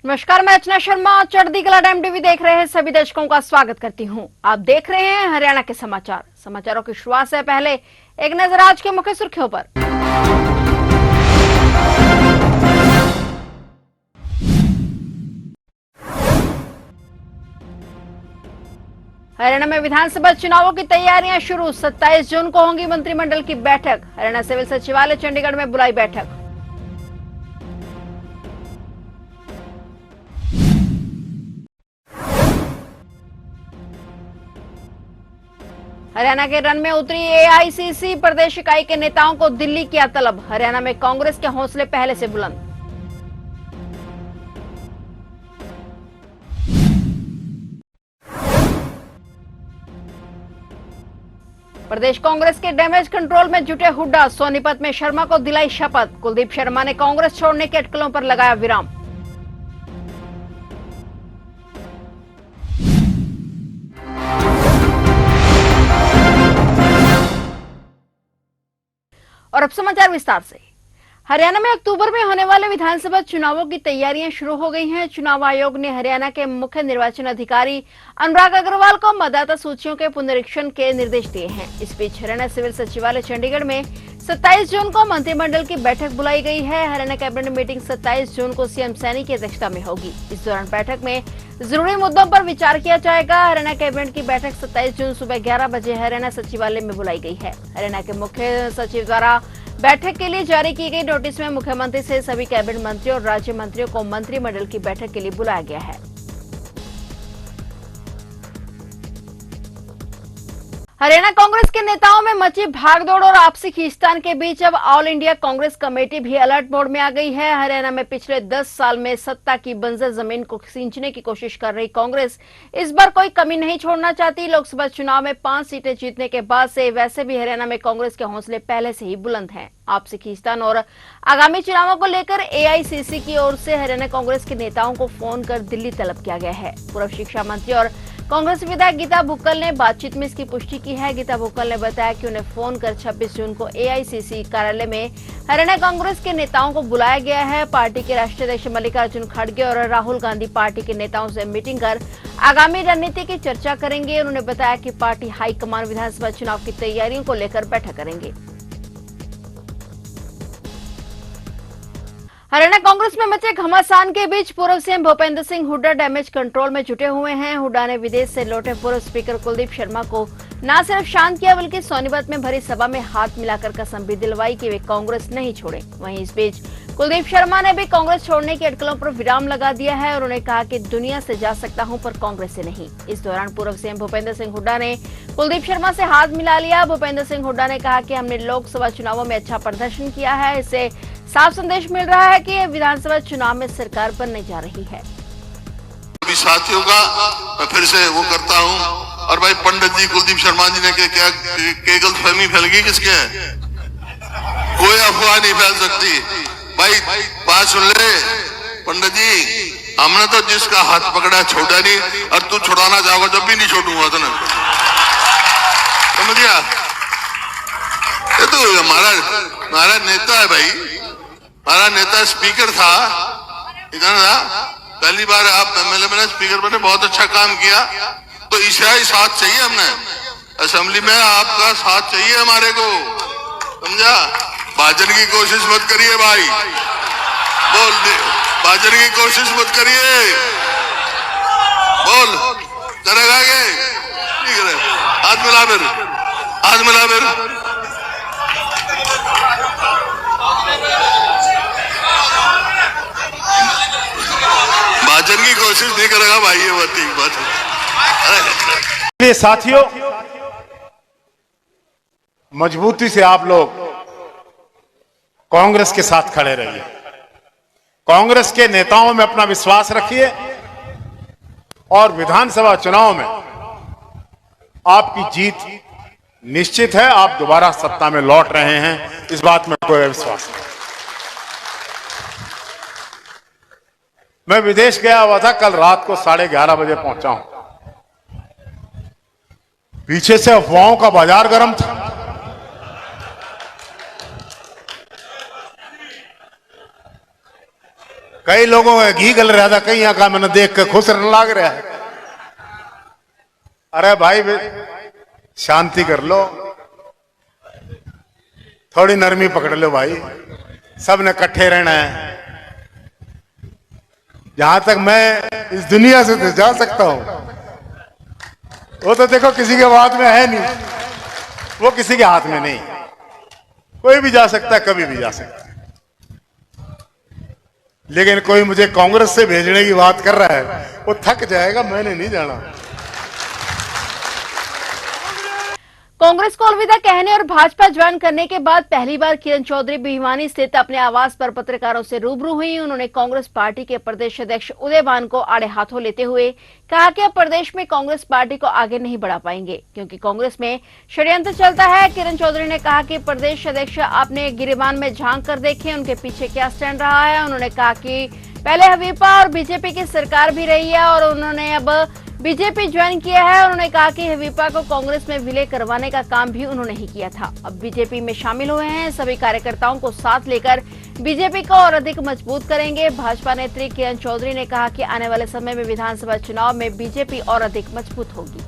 नमस्कार, मैं अर्चना शर्मा। चढ़ती कला टाइम टीवी देख रहे हैं सभी दर्शकों का स्वागत करती हूं। आप देख रहे हैं हरियाणा के समाचार। समाचारों की शुरुआत से पहले एक नजर आज के मुख्य सुर्खियों पर। हरियाणा में विधानसभा चुनावों की तैयारियां शुरू। 27 जून को होंगी मंत्रिमंडल की बैठक। हरियाणा सिविल सचिवालय चंडीगढ़ में बुलाई बैठक। हरियाणा के रन में उतरी एआईसीसी। प्रदेश इकाई के नेताओं को दिल्ली किया तलब। हरियाणा में कांग्रेस के हौसले पहले से बुलंद। प्रदेश कांग्रेस के डैमेज कंट्रोल में जुटे हुड्डा। सोनीपत में शर्मा को दिलाई शपथ। कुलदीप शर्मा ने कांग्रेस छोड़ने की अटकलों पर लगाया विराम। और अब समाचार विस्तार से। हरियाणा में अक्टूबर में होने वाले विधानसभा चुनावों की तैयारियां शुरू हो गई हैं। चुनाव आयोग ने हरियाणा के मुख्य निर्वाचन अधिकारी अनुराग अग्रवाल को मतदाता सूचियों के पुनरीक्षण के निर्देश दिए हैं। इस बीच हरियाणा सिविल सचिवालय चंडीगढ़ में 27 जून को मंत्रिमंडल की बैठक बुलाई गई है। हरियाणा कैबिनेट मीटिंग 27 जून को सीएम सैनी की अध्यक्षता में होगी। इस दौरान बैठक में जरूरी मुद्दों पर विचार किया जाएगा। हरियाणा कैबिनेट की बैठक 27 जून सुबह 11 बजे हरियाणा सचिवालय में बुलाई गई है। हरियाणा के मुख्य सचिव द्वारा बैठक के लिए जारी की गई नोटिस में मुख्यमंत्री से सभी कैबिनेट मंत्रियों और राज्य मंत्रियों को मंत्रिमंडल की बैठक के लिए बुलाया गया है। हरियाणा कांग्रेस के नेताओं में मची भागदौड़ और आपसी खींचतान के बीच अब ऑल इंडिया कांग्रेस कमेटी भी अलर्ट मोड में आ गई है। हरियाणा में पिछले 10 साल में सत्ता की बंजर जमीन को सींचने की कोशिश कर रही कांग्रेस इस बार कोई कमी नहीं छोड़ना चाहती। लोकसभा चुनाव में 5 सीटें जीतने के बाद से वैसे भी हरियाणा में कांग्रेस के हौसले पहले से ही बुलंद हैं। आपसी खींचतान और आगामी चुनावों को लेकर एआईसीसी की ओर से हरियाणा कांग्रेस के नेताओं को फोन कर दिल्ली तलब किया गया है। पूर्व शिक्षा मंत्री और कांग्रेस विधायक गीता बुक्कल ने बातचीत में इसकी पुष्टि की है। गीता बुक्कल ने बताया कि उन्हें फोन कर 26 जून को एआईसीसी कार्यालय में हरियाणा कांग्रेस के नेताओं को बुलाया गया है। पार्टी के राष्ट्रीय अध्यक्ष मल्लिकार्जुन खड़गे और राहुल गांधी पार्टी के नेताओं से मीटिंग कर आगामी रणनीति की चर्चा करेंगे। उन्होंने बताया कि पार्टी हाईकमान विधानसभा चुनाव की तैयारियों को लेकर बैठक करेंगे। हरियाणा कांग्रेस में मचे घमासान के बीच पूर्व CM Bhupendra Singh Hooda damage control में जुटे हुए हैं। हुड्डा ने विदेश से लौटे पूर्व स्पीकर कुलदीप शर्मा को न सिर्फ शांत किया बल्कि सोनीपत में भरी सभा में हाथ मिलाकर कसम भी दिलवाई कि वे कांग्रेस नहीं छोड़े। वहीं इस बीच कुलदीप शर्मा ने भी कांग्रेस छोड़ने की अटकलों पर विराम लगा दिया है और उन्होंने कहा कि दुनिया से जा सकता हूं पर कांग्रेस से नहीं। इस दौरान पूर्व सीएम भूपेंद्र सिंह हुड्डा ने कुलदीप शर्मा से हाथ मिला लिया। भूपेंद्र सिंह हुड्डा ने कहा कि हमने लोकसभा चुनावों में अच्छा प्रदर्शन किया है। इससे साफ संदेश मिल रहा है कि विधानसभा चुनाव में सरकार बनने जा रही है। साथियों का मैं फिर से वो करता हूँ। और भाई पंडित जी कुलदीप शर्मा जी ने क्या गलतफहमी फैल गई किसके? कोई अफवाह नहीं फैल सकती। भाई बात सुन ले पंडित जी, हमने तो जिसका हाथ पकड़ा छोड़ा नहीं और तू छुड़ाना चाहोगा जब भी नहीं छोड़ूंगा तो ना, समझ गया? ये तो हमारा नेता है भाई, हमारा नेता स्पीकर था, इधर था। पहली बार आप एमएलए बने, स्पीकर बने, बहुत अच्छा काम किया। तो इसका ही साथ चाहिए हमने असेंबली में, आपका साथ चाहिए हमारे को, समझा? भाजन की कोशिश मत करिए भाई, बोल दे भाजन की कोशिश मत करिए, बोल करेगा के ठीक है? हाथ मिला फिर, हाथ मिला फिर। भाजन की कोशिश नहीं करेगा भाई, ये बात ठीक बात है। साथियों, मजबूती से आप लोग कांग्रेस के साथ खड़े रहिए, कांग्रेस के नेताओं में अपना विश्वास रखिए और विधानसभा चुनाव में आपकी जीत निश्चित है। आप दोबारा सत्ता में लौट रहे हैं, इस बात में कोई विश्वास नहीं। मैं विदेश गया हुआ था, कल रात को 11:30 बजे पहुंचा हूं। पीछे से अफवाहों का बाजार गर्म था। कई लोगों का घी गल रहा था, कई यहाँ का मैंने देख के खुश रहने लग रहा है। अरे भाई शांति कर लो, थोड़ी नरमी पकड़ लो भाई, सब ने इकट्ठे रहना है। जहां तक मैं इस दुनिया से तो जा सकता हूं, वो तो देखो किसी के हाथ में है नहीं, वो किसी के हाथ में नहीं, कोई भी जा सकता है, कभी भी जा सकता है। लेकिन कोई मुझे कांग्रेस से भेजने की बात कर रहा है, वो थक जाएगा, मैंने नहीं जाना। कांग्रेस को अलविदा कहने और भाजपा ज्वाइन करने के बाद पहली बार किरण चौधरी भिवानी स्थित अपने आवास पर पत्रकारों से रूबरू हुई। उन्होंने कांग्रेस पार्टी के प्रदेश अध्यक्ष उदयभान को आड़े हाथों लेते हुए कहा कि अब प्रदेश में कांग्रेस पार्टी को आगे नहीं बढ़ा पाएंगे क्योंकि कांग्रेस में षड्यंत्र चलता है। किरण चौधरी ने कहा कि प्रदेश अध्यक्ष आपने गिरिबान में झांक कर देखे, उनके पीछे क्या स्टैंड रहा है। उन्होंने कहा कि पहले हवीपा और बीजेपी की सरकार भी रही है और उन्होंने अब बीजेपी ज्वाइन किया है। उन्होंने कहा कि हवीपा को कांग्रेस में विलय करवाने का काम भी उन्होंने ही किया था, अब बीजेपी में शामिल हुए हैं। सभी कार्यकर्ताओं को साथ लेकर बीजेपी को और अधिक मजबूत करेंगे। भाजपा नेत्री किरण चौधरी ने कहा कि आने वाले समय में विधानसभा चुनाव में बीजेपी और अधिक मजबूत होगी।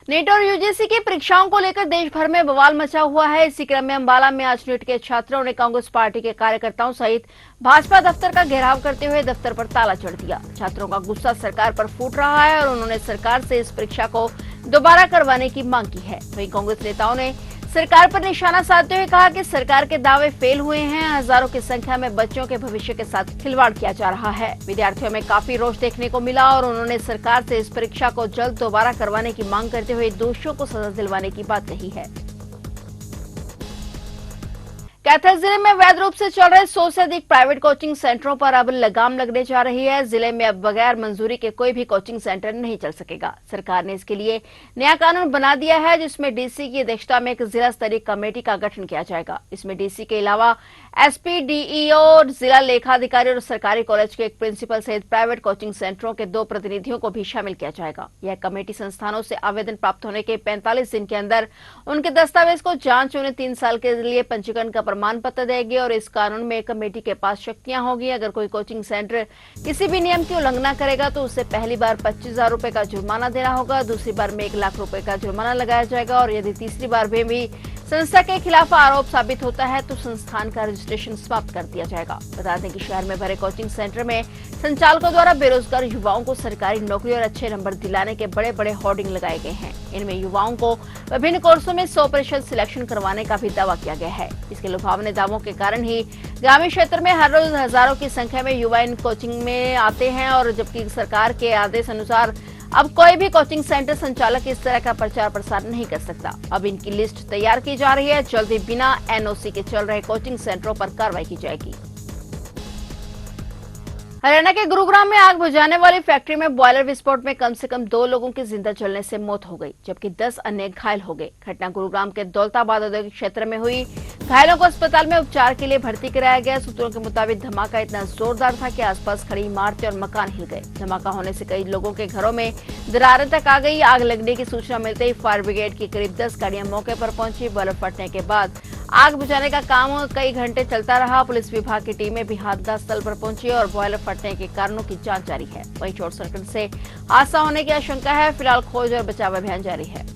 नीट और यूजीसी की परीक्षाओं को लेकर देश भर में बवाल मचा हुआ है। इसी क्रम में अंबाला में आज नीट के छात्रों ने कांग्रेस पार्टी के कार्यकर्ताओं सहित भाजपा दफ्तर का घेराव करते हुए दफ्तर पर ताला जड़ दिया। छात्रों का गुस्सा सरकार पर फूट रहा है और उन्होंने सरकार से इस परीक्षा को दोबारा करवाने की मांग की है। वहीं कांग्रेस नेताओं ने सरकार पर निशाना साधते हुए कहा कि सरकार के दावे फेल हुए हैं, हजारों की संख्या में बच्चों के भविष्य के साथ खिलवाड़ किया जा रहा है। विद्यार्थियों में काफी रोष देखने को मिला और उन्होंने सरकार से इस परीक्षा को जल्द दोबारा करवाने की मांग करते हुए दोषियों को सजा दिलवाने की बात कही है। कैथल जिले में अवैध रूप से चल रहे 100 से अधिक प्राइवेट कोचिंग सेंटरों पर अब लगाम लगने जा रही है। जिले में अब बगैर मंजूरी के कोई भी कोचिंग सेंटर नहीं चल सकेगा। सरकार ने इसके लिए नया कानून बना दिया है जिसमें डीसी की अध्यक्षता में एक जिला स्तरीय कमेटी का गठन किया जाएगा। इसमें डीसी के अलावा एसपी, डीईओ, जिला लेखाधिकारी और सरकारी कॉलेज के एक प्रिंसिपल सहित प्राइवेट कोचिंग सेंटरों के 2 प्रतिनिधियों को भी शामिल किया जाएगा। यह कमेटी संस्थानों से आवेदन प्राप्त होने के 45 दिन के अंदर उनके दस्तावेज को जांच, उन्हें 3 साल के लिए पंजीकरण का प्रमाण पत्र देगी और इस कानून में कमेटी के पास शक्तियां होगी। अगर कोई कोचिंग सेंटर किसी भी नियम की उल्लंघना करेगा तो उसे पहली बार 25,000 रुपए का जुर्माना देना होगा, दूसरी बार में 1 लाख रुपए का जुर्माना लगाया जाएगा और यदि तीसरी बार में भी संस्था के खिलाफ आरोप साबित होता है तो संस्थान का रजिस्ट्रेशन समाप्त कर दिया जाएगा। बता दें कि शहर में भरे कोचिंग सेंटर में संचालकों द्वारा बेरोजगार युवाओं को सरकारी नौकरी और अच्छे नंबर दिलाने के बड़े बड़े होर्डिंग लगाए गए हैं। इनमें युवाओं को विभिन्न कोर्सों में 100% सिलेक्शन करवाने का भी दावा किया गया है। इसके लुभावने दावों के कारण ही ग्रामीण क्षेत्र में हर रोज हजारों की संख्या में युवा इन कोचिंग में आते हैं और जबकि सरकार के आदेश अनुसार अब कोई भी कोचिंग सेंटर संचालक इस तरह का प्रचार प्रसार नहीं कर सकता। अब इनकी लिस्ट तैयार की जा रही है, जल्द ही बिना एनओसी के चल रहे कोचिंग सेंटरों पर कार्रवाई की जाएगी। हरियाणा के गुरुग्राम में आग बुझाने वाली फैक्ट्री में बॉयलर विस्फोट में कम से कम 2 लोगों की जिंदा जलने से मौत हो गई जबकि 10 अन्य घायल हो गए। घटना गुरुग्राम के दौलताबाद औद्योगिक क्षेत्र में हुई। घायलों को अस्पताल में उपचार के लिए भर्ती कराया गया। सूत्रों के मुताबिक धमाका इतना जोरदार था कि आसपास खड़ी इमारतें और मकान हिल गए। धमाका होने से कई लोगों के घरों में दरारें तक आ गई। आग लगने की सूचना मिलते ही फायर ब्रिगेड की करीब 10 गाड़ियां मौके पर पहुंची। बॉयलर फटने के बाद आग बुझाने का काम कई घंटे चलता रहा। पुलिस विभाग की टीमें भी हादसा स्थल पर पहुंची और बॉयलर फटने के कारणों की जांच जारी है। वहीं शॉर्ट सर्किट से हादसा होने की आशंका है। फिलहाल खोज और बचाव अभियान जारी है।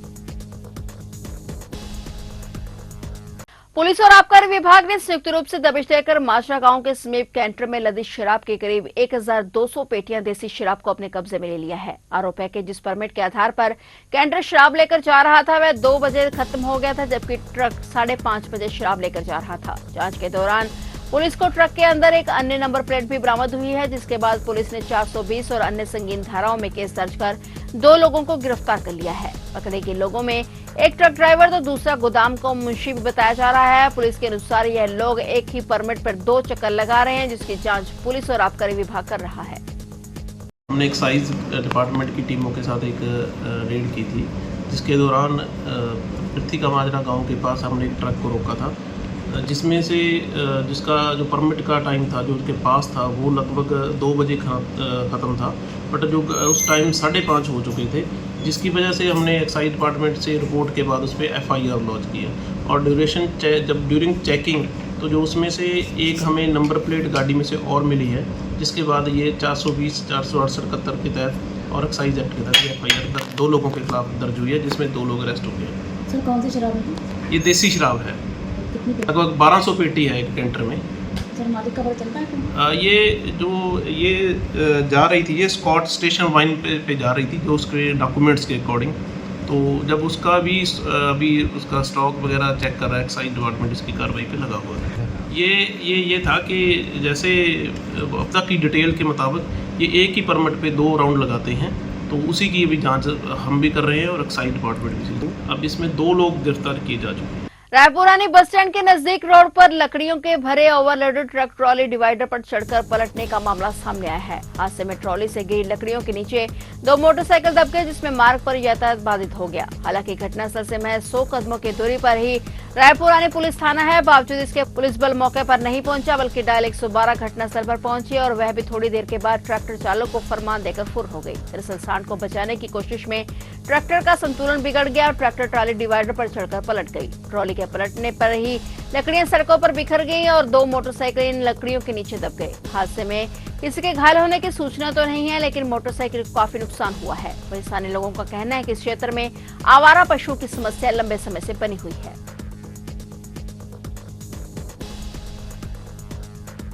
पुलिस और आबकारी विभाग ने संयुक्त रूप से दबिश देकर माजरा गांव के समीप कैंटर में लदी शराब के करीब 1200 पेटियां देसी शराब को अपने कब्जे में ले लिया है। आरोप है कि जिस परमिट के आधार पर कैंटर शराब लेकर जा रहा था वह 2 बजे खत्म हो गया था जबकि ट्रक 5:30 बजे शराब लेकर जा रहा था। जांच के दौरान पुलिस को ट्रक के अंदर एक अन्य नंबर प्लेट भी बरामद हुई है जिसके बाद पुलिस ने 420 और अन्य संगीन धाराओं में केस दर्ज कर 2 लोगों को गिरफ्तार कर लिया है। पकड़े गए लोगों में एक ट्रक ड्राइवर तो दूसरा गोदाम को मुंशी भी बताया जा रहा है। पुलिस के अनुसार यह लोग एक ही परमिट पर 2 चक्कर लगा रहे हैं जिसकी जांच पुलिस और आबकारी विभाग कर रहा है। हमने एक्साइज डिपार्टमेंट की टीमों के साथ एक रेड की थी जिसके दौरान पृथ्वी का माजरा गाँव के पास हमने एक ट्रक को रोका था जिसमें से जिसका जो परमिट का टाइम था जो उसके पास था वो लगभग 2 बजे ख़त्म था बट जो उस टाइम 5:30 हो चुके थे जिसकी वजह से हमने एक्साइज डिपार्टमेंट से रिपोर्ट के बाद उस पर FIR लॉन्च किया और जब ड्यूरिंग चेकिंग तो जो उसमें से एक हमें नंबर प्लेट गाड़ी में से और मिली है, जिसके बाद ये 420, 468, 71 के तहत और एक्साइज एक्ट के तहत FIR 2 लोगों के खिलाफ दर्ज हुई है, जिसमें 2 लोग अरेस्ट हो गए हैं। सर कौन सी शराब है? ये देसी शराब है, कितनी पेटी? लगभग 1200 पेटी है एक टेंटर में। सर मालिक का पता चल पाया? ये जा रही थी, ये स्कॉट स्टेशन वाइन पे जा रही थी, जो उसके डॉक्यूमेंट्स के अकॉर्डिंग। तो जब उसका भी अभी उसका स्टॉक वगैरह चेक कर रहा है एक्साइज डिपार्टमेंट, इसकी कार्रवाई पे लगा हुआ है। ये था कि जैसे अब तक की डिटेल के मुताबिक ये एक ही परमिट पे 2 राउंड लगाते हैं, तो उसी की भी जांच हम भी कर रहे हैं और एक्साइज डिपार्टमेंट भी। अब इसमें 2 लोग गिरफ्तार किए जा चुके हैं। रायपुरानी बस स्टैंड के नजदीक रोड पर लकड़ियों के भरे ओवरलोडेड ट्रक ट्रॉली डिवाइडर पर चढ़कर पलटने का मामला सामने आया है। हादसे में ट्रॉली से गिरी लकड़ियों के नीचे 2 मोटरसाइकिल दब गए, जिसमें मार्ग पर यातायात बाधित हो गया। हालांकि घटनास्थल से महज 100 कदमों की दूरी पर ही रायपुरानी पुलिस थाना है। बावजूद इसके पुलिस बल मौके पर नहीं पहुंचा, बल्कि डायल 112 घटनास्थल पर पहुंची और वह भी थोड़ी देर के बाद ट्रैक्टर चालक को फरमान देकर फुर हो गई। दरअसल सांड को बचाने की कोशिश में ट्रैक्टर का संतुलन बिगड़ गया और ट्रैक्टर ट्रॉली डिवाइडर पर चढ़कर पलट गई। ट्रॉली के पलटने पर ही लकड़ियां सड़कों पर बिखर गईं और 2 मोटरसाइकिल इन लकड़ियों के नीचे दब गए। हादसे में किसी के घायल होने की सूचना तो नहीं है, लेकिन मोटरसाइकिल को काफी नुकसान हुआ है। वहीं स्थानीय लोगों का कहना है कि इस क्षेत्र में आवारा पशुओं की समस्या लंबे समय से बनी हुई है।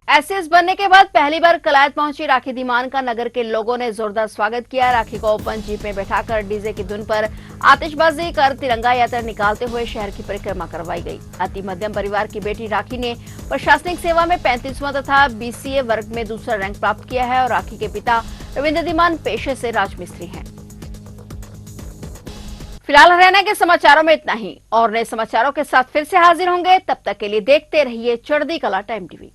एसएस बनने के बाद पहली बार कलायत पहुंची राखी धीमान का नगर के लोगों ने जोरदार स्वागत किया। राखी को ओपन जीप में बैठाकर डीजे की धुन पर आतिशबाजी कर तिरंगा यात्रा निकालते हुए शहर की परिक्रमा करवाई गई। अति मध्यम परिवार की बेटी राखी ने प्रशासनिक सेवा में 35वां तथा BCA वर्ग में दूसरा रैंक प्राप्त किया है और राखी के पिता रविंद्र धीमान पेशे से राजमिस्त्री हैं। फिलहाल हरियाणा के समाचारों में इतना ही, और नए समाचारों के साथ फिर से हाजिर होंगे। तब तक के लिए देखते रहिए चढ़ती कला टाइम टीवी।